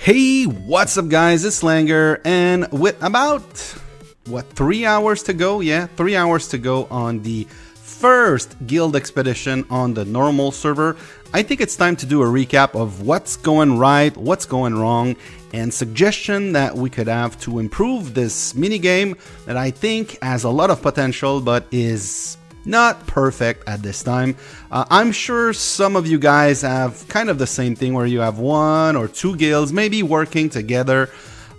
Hey, what's up guys, it's Langer, and with about, 3 hours to go? Yeah, 3 hours to go on the first guild expedition on the normal server, I think it's time to do a recap of what's going right, what's going wrong, and suggestion that we could have to improve this minigame that I think has a lot of potential but is not perfect at this time. I'm sure some of you guys have kind of the same thing where you have one or two guilds maybe working together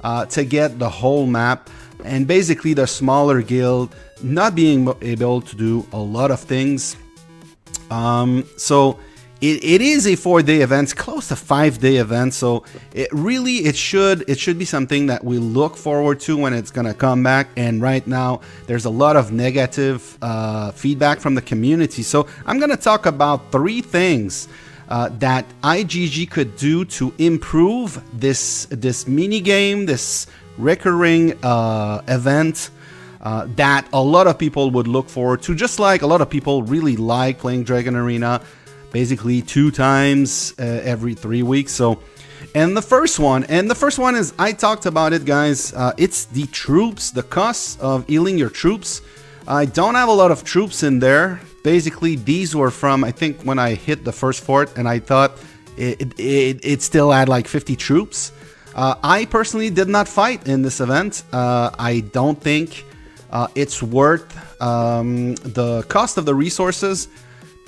to get the whole map, and basically the smaller guild not being able to do a lot of things. So it is a 4-day event, close to 5-day event, so it should be something that we look forward to when it's gonna come back. And right now there's a lot of negative feedback from the community, so I'm gonna talk about 3 things that IGG could do to improve this mini game, this recurring event that a lot of people would look forward to, just like a lot of people really like playing Dragon Arena basically 2 times every 3 weeks. So, and the first one is, I talked about it guys, it's the troops, the cost of healing your troops. I don't have a lot of troops in there. Basically these were from, I think, when I hit the first fort, and I thought it still had like 50 troops. I personally did not fight in this event. I don't think it's worth the cost of the resources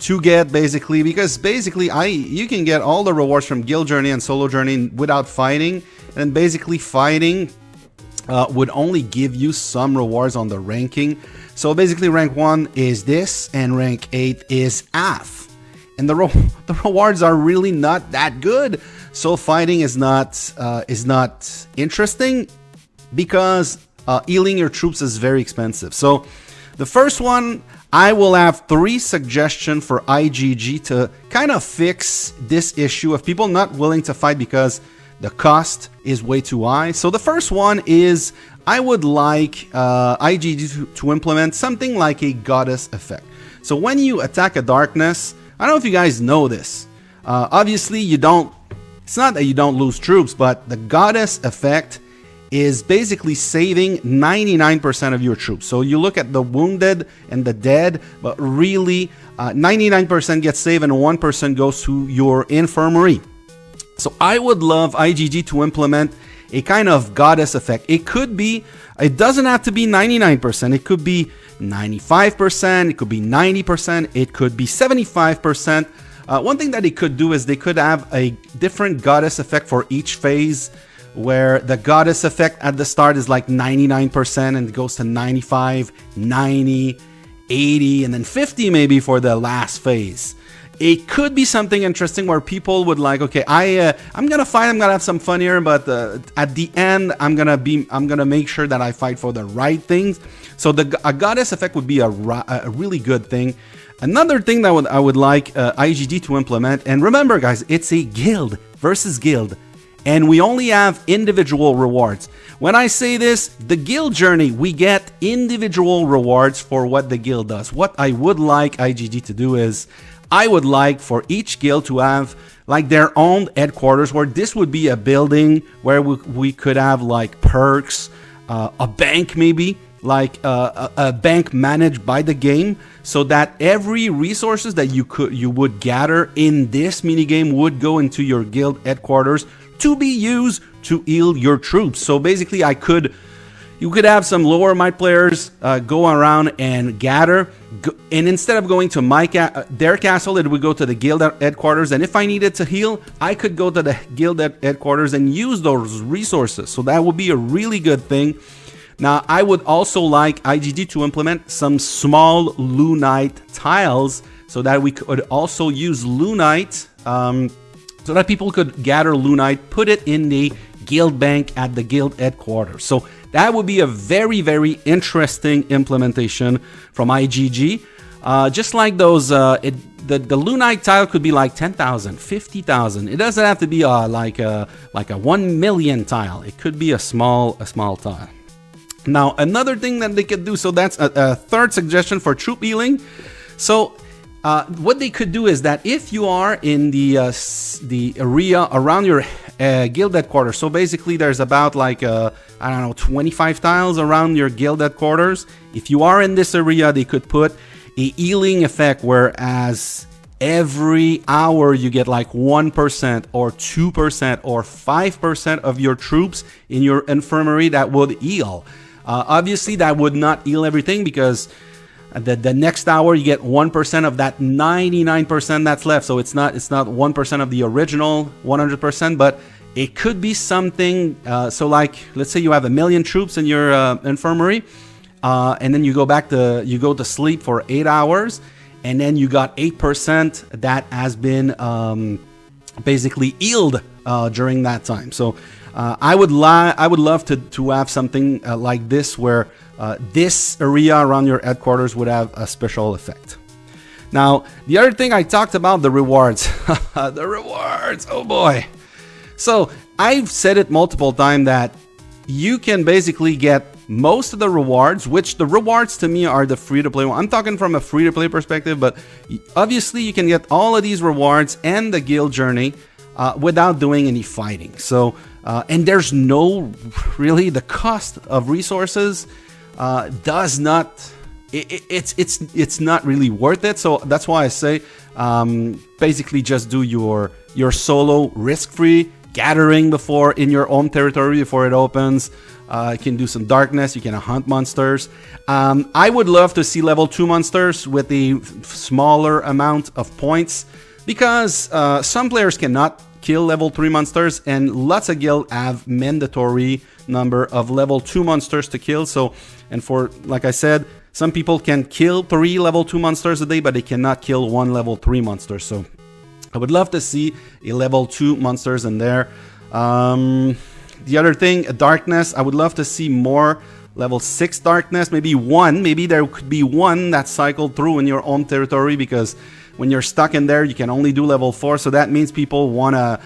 to get, basically, because basically you can get all the rewards from guild journey and solo journey without fighting, and basically fighting would only give you some rewards on the ranking. So basically rank 1 is this and rank 8 is half, and the rewards are really not that good. So fighting is not interesting because healing your troops is very expensive. So the first one, I will have 3 suggestions for IGG to kind of fix this issue of people not willing to fight because the cost is way too high. So the first one is, I would like IGG to implement something like a goddess effect. So when you attack a darkness, I don't know if you guys know this, obviously it's not that you don't lose troops, but the goddess effect is basically saving 99% of your troops. So you look at the wounded and the dead, but really 99% gets saved and 1% goes to your infirmary. So I would love IGG to implement a kind of goddess effect. It doesn't have to be 99%, it could be 95%, it could be 90%, it could be 75%. One thing that they could do is they could have a different goddess effect for each phase, where the goddess effect at the start is like 99% and it goes to 95, 90, 80, and then 50 maybe for the last phase. It could be something interesting where people would like, okay, I'm gonna fight, I'm gonna have some fun here, but at the end I'm gonna make sure that I fight for the right things. So a goddess effect would be a really good thing. Another thing that I would like IGG to implement, and remember guys, it's a guild versus guild, and we only have individual rewards. When I say this, the guild journey, we get individual rewards for what the guild does. What I would like IGG to do is, I would like for each guild to have like their own headquarters, where this would be a building where we could have like perks, a bank maybe, like a bank managed by the game, so that every resources that you would gather in this mini game would go into your guild headquarters to be used to heal your troops. So basically you could have some lower might players go around and gather, and instead of going to their castle, it would go to the guild headquarters, and if I needed to heal, I could go to the guild headquarters and use those resources. So that would be a really good thing. Now I would also like IGG to implement some small Lunite tiles, so that we could also use Lunite, so that people could gather Lunite, put it in the guild bank at the guild headquarters. So that would be a very, very interesting implementation from IGG. Just like those, the Lunite tile could be like 10,000, 50,000. It doesn't have to be like a 1 million tile. It could be a small tile. Now another thing that they could do, so that's a third suggestion for troop healing. So what they could do is that if you are in the area around your guild headquarters, so basically there's about like I don't know, 25 tiles around your guild headquarters. If you are in this area, they could put a healing effect, whereas every hour you get like 1% or 2% or 5% of your troops in your infirmary that would heal. Obviously, that would not heal everything, because the next hour you get 1% of that 99% that's left. So it's not 1% of the original 100%, but it could be something. So like, let's say you have 1 million troops in your infirmary, and then you go to sleep for 8 hours, and then you got 8% that has been basically healed during that time. So I would love to have something like this, where this area around your headquarters would have a special effect. Now, the other thing I talked about, the rewards. The rewards, oh boy. So I've said it multiple times that you can basically get most of the rewards, which the rewards to me are the free-to-play one. I'm talking from a free-to-play perspective, but obviously you can get all of these rewards and the guild journey without doing any fighting. So, and there's no, really, the cost of resources does not, it's not really worth it. So that's why I say basically just do your solo risk-free gathering before in your own territory before it opens. You can do some darkness, you can hunt monsters. I would love to see level 2 monsters with a smaller amount of points, because some players cannot kill level 3 monsters, and lots of guilds have mandatory number of level 2 monsters to kill. So, and for, like I said, some people can kill 3 level 2 monsters a day, but they cannot kill 1 level 3 monster. So I would love to see a level 2 monsters in there. The other thing, darkness, I would love to see more level 6 darkness, maybe there could be one that cycled through in your own territory, because when you're stuck in there, you can only do level 4. So that means people want to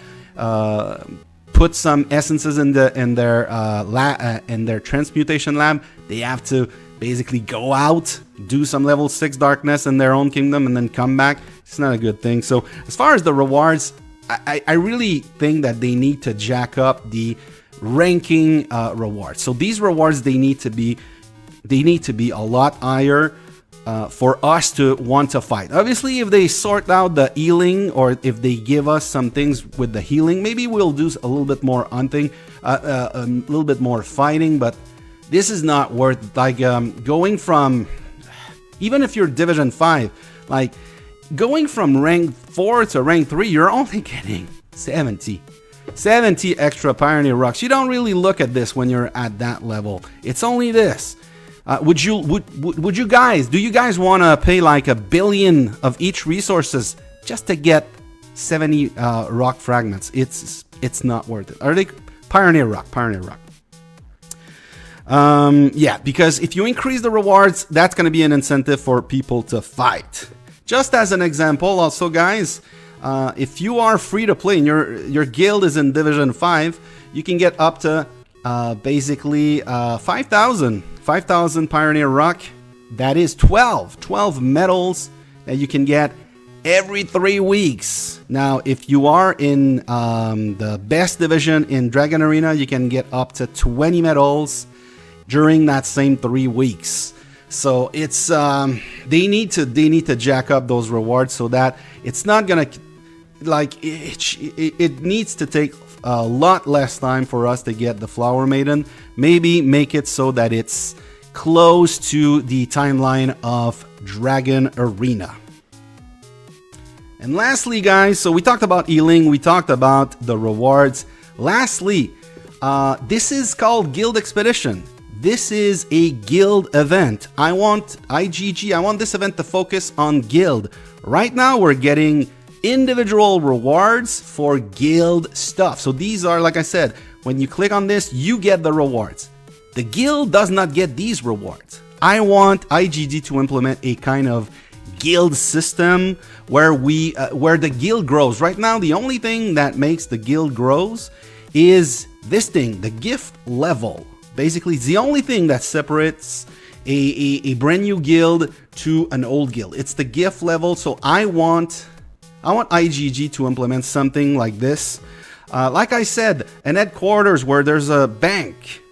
put some essences in their transmutation lab. They have to basically go out, do some level 6 darkness in their own kingdom, and then come back. It's not a good thing. So as far as the rewards, I really think that they need to jack up the ranking rewards. So these rewards, they need to be a lot higher for us to want to fight. Obviously, if they sort out the healing, or if they give us some things with the healing, maybe we'll do a little bit more hunting, a little bit more fighting. But this is not worth, like, going from, even if you're Division 5, like going from rank 4 to rank 3, you're only getting 70 extra Pioneer Rocks. You don't really look at this when you're at that level. It's only this. Would you guys, do you guys want to pay like 1 billion of each resources just to get 70 rock fragments? It's not worth it. Are they Pioneer Rock? Yeah, because if you increase the rewards, that's going to be an incentive for people to fight. Just as an example, also, guys, if you are free to play and your guild is in Division 5, you can get up to basically 5,000 Pioneer Rock. That is 12 medals that you can get every 3 weeks. Now, if you are in the best division in Dragon Arena, you can get up to 20 medals during that same 3 weeks. So it's they need to jack up those rewards so that it's not gonna, like, it needs to take a lot less time for us to get the Flower Maiden. Maybe make it so that it's close to the timeline of Dragon Arena. And lastly, guys, so we talked about healing, we talked about the rewards. Lastly, this is called Guild Expedition. This is a guild event. I want this event to focus on guild. Right now, we're getting individual rewards for guild stuff. So these are, like I said, when you click on this, you get the rewards. The guild does not get these rewards. I want IGG to implement a kind of guild system where the guild grows. Right now, the only thing that makes the guild grows is this thing, the gift level. Basically, it's the only thing that separates a brand new guild to an old guild. It's the gift level, so I want IGG to implement something like this. Like I said, an headquarters where there's a bank,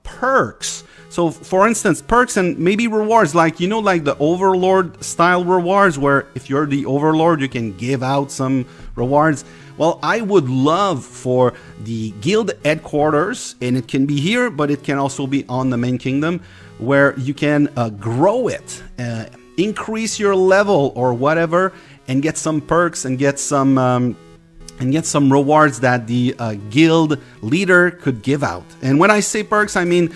perks. So for instance, perks and maybe rewards, like, you know, like the Overlord style rewards, where if you're the Overlord, you can give out some rewards. Well, I would love for the guild headquarters, and it can be here, but it can also be on the main kingdom, where you can grow it, increase your level or whatever, and get some perks and get some rewards that the guild leader could give out. And when I say perks, I mean,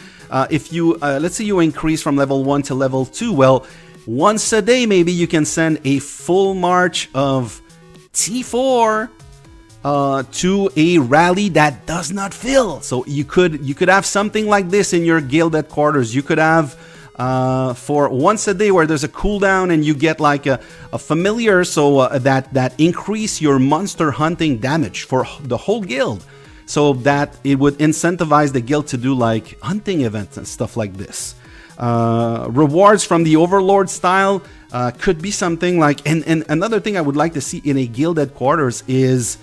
if you, let's say you increase from level 1 to level 2, well, once a day, maybe you can send a full march of T4 to a rally that does not fill. So you could have something like this in your guild headquarters. You could have for once a day where there's a cooldown and you get like a familiar, so that increase your monster hunting damage for the whole guild, so that it would incentivize the guild to do like hunting events and stuff like this. Rewards from the Overlord style could be something like, and another thing I would like to see in a guild headquarters is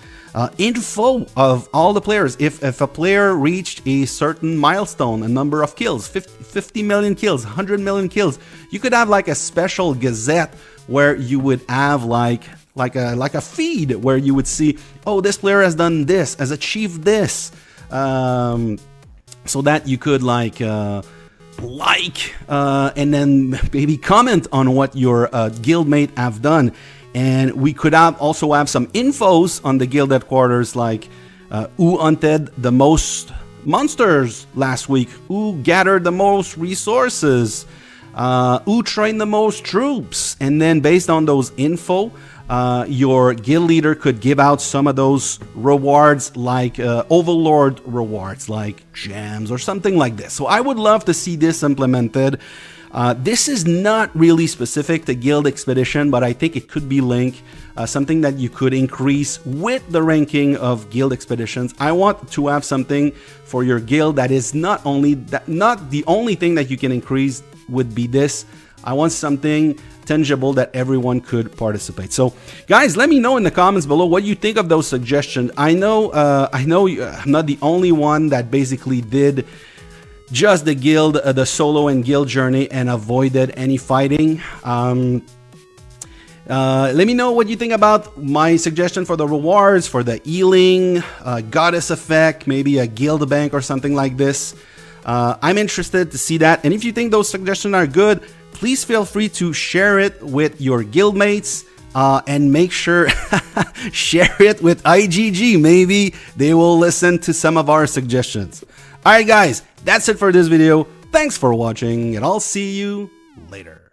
info of all the players. If a player reached a certain milestone, a number of kills, 50 million kills, 100 million kills, you could have like a special gazette where you would have like a feed where you would see, oh, this player has done this, has achieved this, so that you could and then maybe comment on what your guildmate have done. And we could also have some infos on the guild headquarters, like who hunted the most monsters last week, who gathered the most resources, who trained the most troops. And then based on those info, your guild leader could give out some of those rewards, like Overlord rewards, like gems or something like this. So I would love to see this implemented. This is not really specific to Guild Expedition, but I think it could be linked, something that you could increase with the ranking of Guild Expeditions. I want to have something for your guild that is not the only thing that you can increase would be this. I want something tangible that everyone could participate. So guys, let me know in the comments below what you think of those suggestions. I know I'm not the only one that basically did just the guild, the solo and guild journey, and avoided any fighting. Let me know what you think about my suggestion for the rewards, for the healing, goddess effect, maybe a guild bank or something like this. I'm interested to see that. And if you think those suggestions are good, please feel free to share it with your guildmates, and make sure share it with IGG. Maybe they will listen to some of our suggestions. Alright guys, that's it for this video. Thanks for watching, and I'll see you later.